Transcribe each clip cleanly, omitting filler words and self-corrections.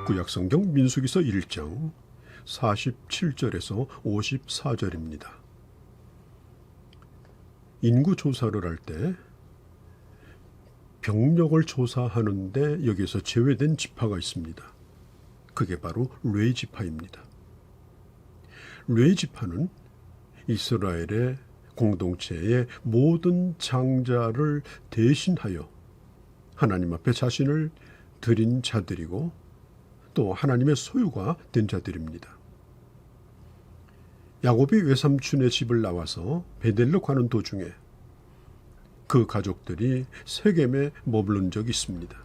구약성경 민수기서 1장 47절에서 54절입니다. 인구 조사를 할 때 병력을 조사하는데 여기서 제외된 지파가 있습니다. 그게 바로 레위 지파입니다. 레위 지파는 이스라엘의 공동체의 모든 장자를 대신하여 하나님 앞에 자신을 드린 자들이고 또 하나님의 소유가 된 자들입니다. 야곱이 외삼촌의 집을 나와서 베델로 가는 도중에 그 가족들이 세겜에 머무른 적이 있습니다.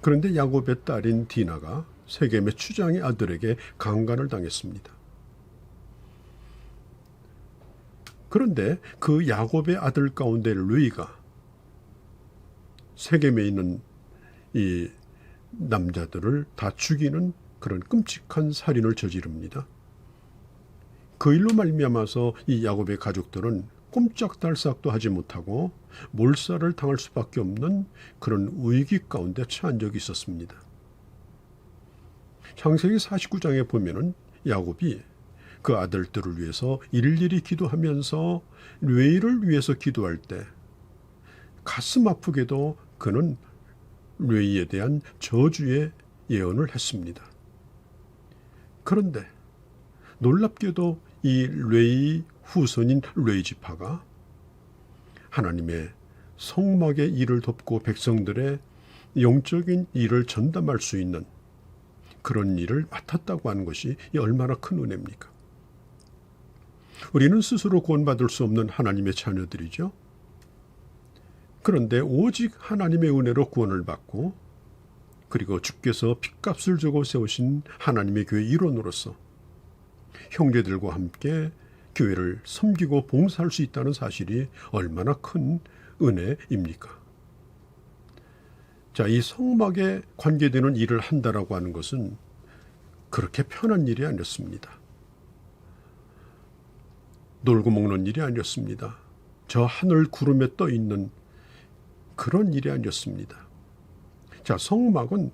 그런데 야곱의 딸인 디나가 세겜의 추장의 아들에게 강간을 당했습니다. 그런데 그 야곱의 아들 가운데 레위가 세겜에 있는 이 남자들을 다 죽이는 그런 끔찍한 살인을 저지릅니다. 그 일로 말미암아서 이 야곱의 가족들은 꼼짝달싹도 하지 못하고 몰살을 당할 수밖에 없는 그런 위기 가운데 처한 적이 있었습니다. 창세기 49장에 보면은 야곱이 그 아들들을 위해서 일일이 기도하면서 레위를 위해서 기도할 때 가슴 아프게도 그는 레위에 대한 저주의 예언을 했습니다. 그런데 놀랍게도 이 레위 후손인 레위 지파가 하나님의 성막의 일을 돕고 백성들의 영적인 일을 전담할 수 있는 그런 일을 맡았다고 하는 것이 얼마나 큰 은혜입니까? 우리는 스스로 구원받을 수 없는 하나님의 자녀들이죠. 그런데 오직 하나님의 은혜로 구원을 받고 그리고 주께서 핏값을 주고 세우신 하나님의 교회 일원으로서 형제들과 함께 교회를 섬기고 봉사할 수 있다는 사실이 얼마나 큰 은혜입니까? 자, 이 성막에 관계되는 일을 한다라고 하는 것은 그렇게 편한 일이 아니었습니다. 놀고 먹는 일이 아니었습니다. 저 하늘 구름에 떠 있는 그런 일이 아니었습니다. 자, 성막은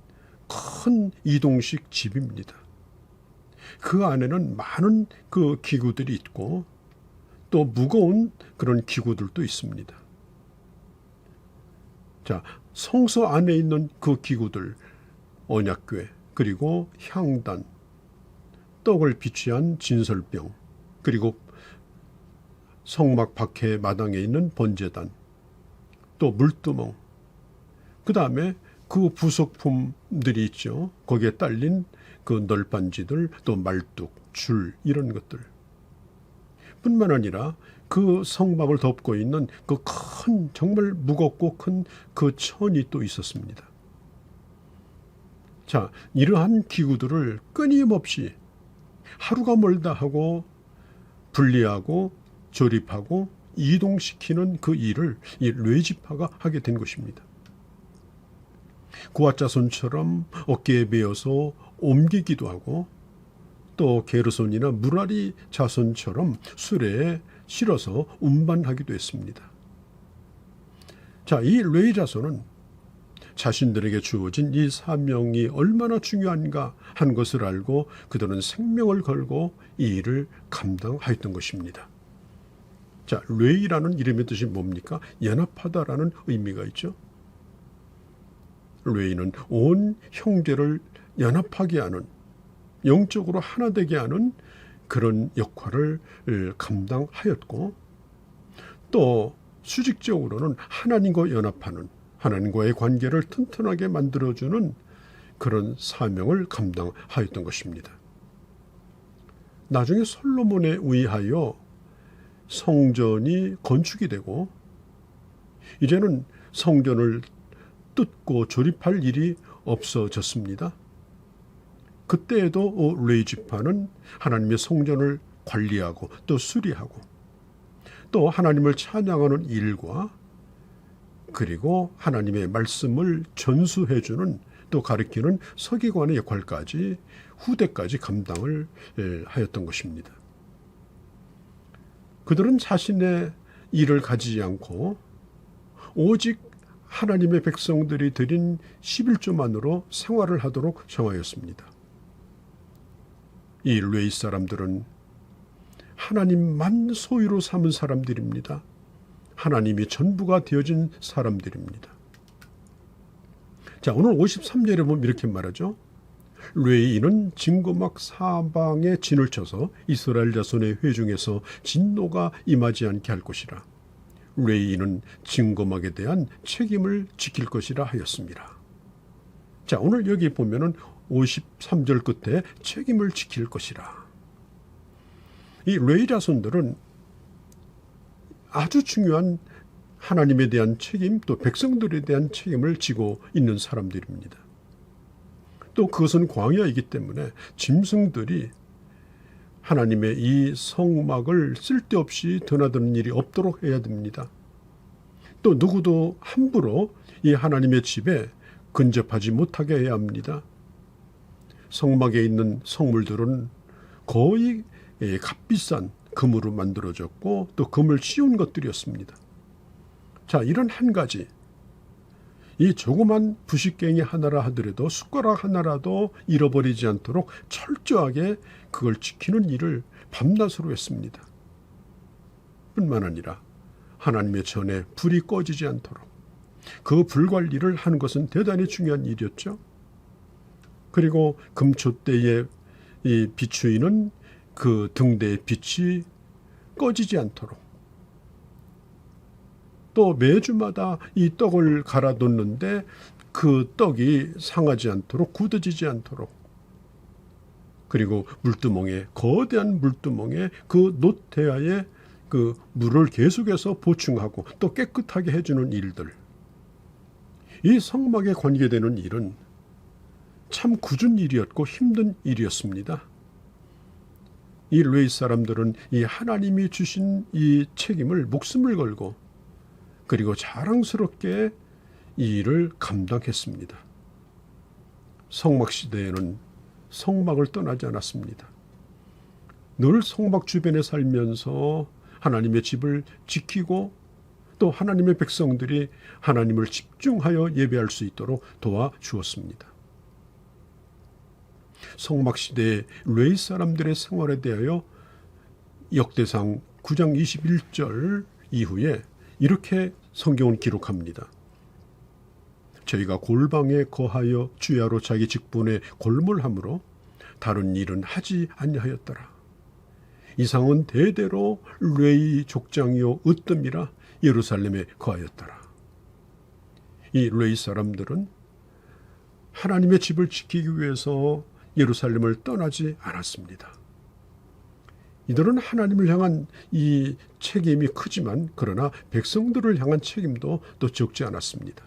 큰 이동식 집입니다. 그 안에는 많은 그 기구들이 있고 또 무거운 그런 기구들도 있습니다. 자, 성소 안에 있는 그 기구들, 언약궤, 그리고 향단, 떡을 비취한 진설병, 그리고 성막 밖에 마당에 있는 번제단, 또 물두멍, 그 다음에 그 부속품들이 있죠. 거기에 딸린 그 널빤지들, 또 말뚝, 줄, 이런 것들. 뿐만 아니라 그 성막을 덮고 있는 그 큰, 정말 무겁고 큰 그 천이 또 있었습니다. 자, 이러한 기구들을 끊임없이 하루가 멀다 하고 분리하고 조립하고 이동시키는 그 일을 이 레위 지파가 하게 된 것입니다. 고앗 자손처럼 어깨에 베어서 옮기기도 하고 또 게르손이나 무라리 자손처럼 수레에 실어서 운반하기도 했습니다. 자, 이 레위 자손은 자신들에게 주어진 이 사명이 얼마나 중요한가 한 것을 알고 그들은 생명을 걸고 이 일을 감당하였던 것입니다. 자, 레위라는 이름의 뜻이 뭡니까? 연합하다라는 의미가 있죠. 레위는 온 형제를 연합하게 하는, 영적으로 하나 되게 하는 그런 역할을 감당하였고 또 수직적으로는 하나님과 연합하는, 하나님과의 관계를 튼튼하게 만들어주는 그런 사명을 감당하였던 것입니다. 나중에 솔로몬에 의하여 성전이 건축이 되고 이제는 성전을 뜯고 조립할 일이 없어졌습니다. 그때에도 레위 지파는 하나님의 성전을 관리하고 또 수리하고 또 하나님을 찬양하는 일과 그리고 하나님의 말씀을 전수해주는 또 가르치는 서기관의 역할까지 후대까지 감당을 하였던 것입니다. 그들은 자신의 일을 가지지 않고 오직 하나님의 백성들이 드린 11조만으로 생활을 하도록 정하였습니다. 이 레위 사람들은 하나님만 소유로 삼은 사람들입니다. 하나님이 전부가 되어진 사람들입니다. 자, 오늘 53절에 보면 이렇게 말하죠. 레위인은 진고막 사방에 진을 쳐서 이스라엘 자손의 회중에서 진노가 임하지 않게 할 것이라. 레위인은 진고막에 대한 책임을 지킬 것이라 하였습니다. 자, 오늘 여기 보면은 53절 끝에 책임을 지킬 것이라. 이 레위 자손들은 아주 중요한 하나님에 대한 책임, 또 백성들에 대한 책임을 지고 있는 사람들입니다. 또 그것은 광야이기 때문에 짐승들이 하나님의 이 성막을 쓸데없이 드나드는 일이 없도록 해야 됩니다. 또 누구도 함부로 이 하나님의 집에 근접하지 못하게 해야 합니다. 성막에 있는 성물들은 거의 값비싼 금으로 만들어졌고 또 금을 씌운 것들이었습니다. 자, 이런 한 가지, 이 조그만 부식갱이 하나라 하더라도 숟가락 하나라도 잃어버리지 않도록 철저하게 그걸 지키는 일을 밤낮으로 했습니다. 뿐만 아니라 하나님의 전에 불이 꺼지지 않도록 그 불관리를 하는 것은 대단히 중요한 일이었죠. 그리고 금초대에 이 비추이는 그 등대의 빛이 꺼지지 않도록, 또 매주마다 이 떡을 갈아놓는데 그 떡이 상하지 않도록, 굳어지지 않도록, 그리고 물두멍에, 거대한 물두멍에 그 놋대야에 그 물을 계속해서 보충하고 또 깨끗하게 해주는 일들, 이 성막에 관계되는 일은 참 굳은 일이었고 힘든 일이었습니다. 이 레위 사람들은 이 하나님이 주신 이 책임을 목숨을 걸고 그리고 자랑스럽게 이 일을 감당했습니다. 성막 시대에는 성막을 떠나지 않았습니다. 늘 성막 주변에 살면서 하나님의 집을 지키고 또 하나님의 백성들이 하나님을 집중하여 예배할 수 있도록 도와주었습니다. 성막 시대의 레위 사람들의 생활에 대하여 역대상 9장 21절 이후에 이렇게 성경은 기록합니다. 저희가 골방에 거하여 주야로 자기 직분에 골몰함으로 다른 일은 하지 아니하였더라. 이상은 대대로 레위 족장이요 으뜸이라 예루살렘에 거하였더라. 이 레위 사람들은 하나님의 집을 지키기 위해서 예루살렘을 떠나지 않았습니다. 이들은 하나님을 향한 이 책임이 크지만 그러나 백성들을 향한 책임도 또 적지 않았습니다.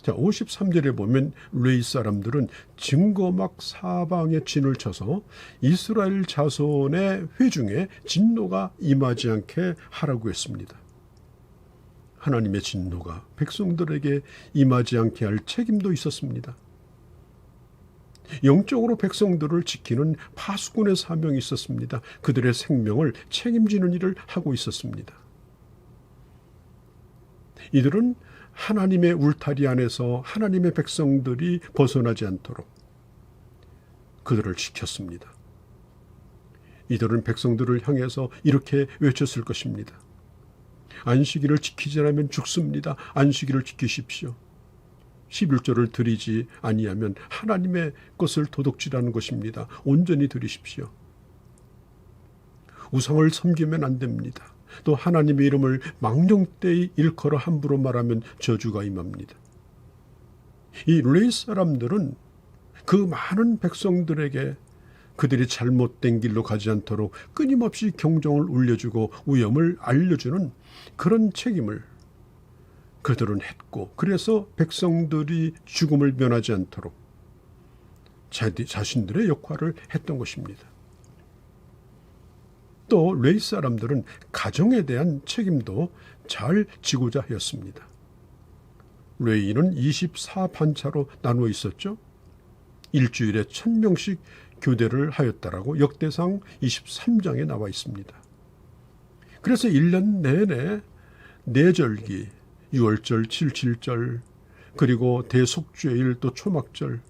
자, 53절에 보면 레위 사람들은 증거막 사방에 진을 쳐서 이스라엘 자손의 회중에 진노가 임하지 않게 하라고 했습니다. 하나님의 진노가 백성들에게 임하지 않게 할 책임도 있었습니다. 영적으로 백성들을 지키는 파수꾼의 사명이 있었습니다. 그들의 생명을 책임지는 일을 하고 있었습니다. 이들은 하나님의 울타리 안에서 하나님의 백성들이 벗어나지 않도록 그들을 지켰습니다. 이들은 백성들을 향해서 이렇게 외쳤을 것입니다. 안식일을 지키지 않으면 죽습니다. 안식일을 지키십시오. 11조를 드리지 아니하면 하나님의 것을 도둑질하는 것입니다. 온전히 드리십시오. 우상을 섬기면 안 됩니다. 또 하나님의 이름을 망령되이 일컬어 함부로 말하면 저주가 임합니다. 이 레위 사람들은 그 많은 백성들에게 그들이 잘못된 길로 가지 않도록 끊임없이 경종을 울려주고 위험을 알려주는 그런 책임을 그들은 했고, 그래서 백성들이 죽음을 면하지 않도록 자신들의 역할을 했던 것입니다. 또 레위 사람들은 가정에 대한 책임도 잘 지고자 하였습니다. 레위는 24반차로 나누어 있었죠. 일주일에 1000명씩 교대를 하였다라고 역대상 23장에 나와 있습니다. 그래서 1년 내내 내절기, 유월절, 칠칠절, 그리고 대속죄일 또 초막절,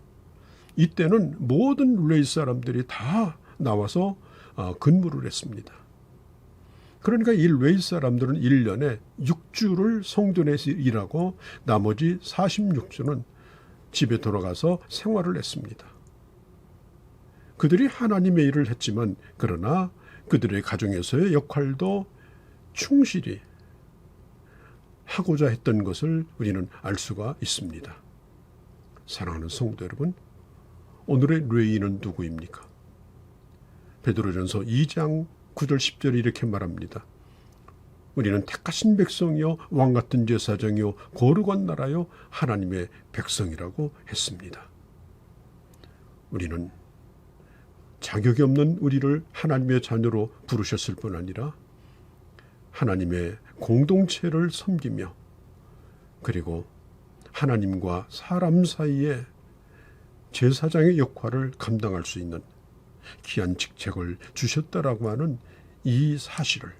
이때는 모든 레위 사람들이 다 나와서 근무를 했습니다. 그러니까 이 레위 사람들은 1년에 6주를 성전에서 일하고 나머지 46주는 집에 돌아가서 생활을 했습니다. 그들이 하나님의 일을 했지만 그러나 그들의 가정에서의 역할도 충실히 하고자 했던 것을 우리는 알 수가 있습니다. 사랑하는 성도 여러분, 오늘의 레위인은 누구입니까? 베드로전서 2장 9절 10절에 이렇게 말합니다. 우리는 택하신 백성이요 왕같은 제사장이요 거룩한 나라요 하나님의 백성이라고 했습니다. 우리는 자격이 없는 우리를 하나님의 자녀로 부르셨을 뿐 아니라 하나님의 공동체를 섬기며 그리고 하나님과 사람 사이에 제사장의 역할을 감당할 수 있는 귀한 직책을 주셨다라고 하는 이 사실을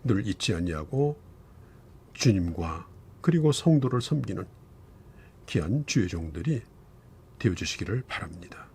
늘 잊지 아니하고 주님과 그리고 성도를 섬기는 귀한 주의 종들이 되어주시기를 바랍니다.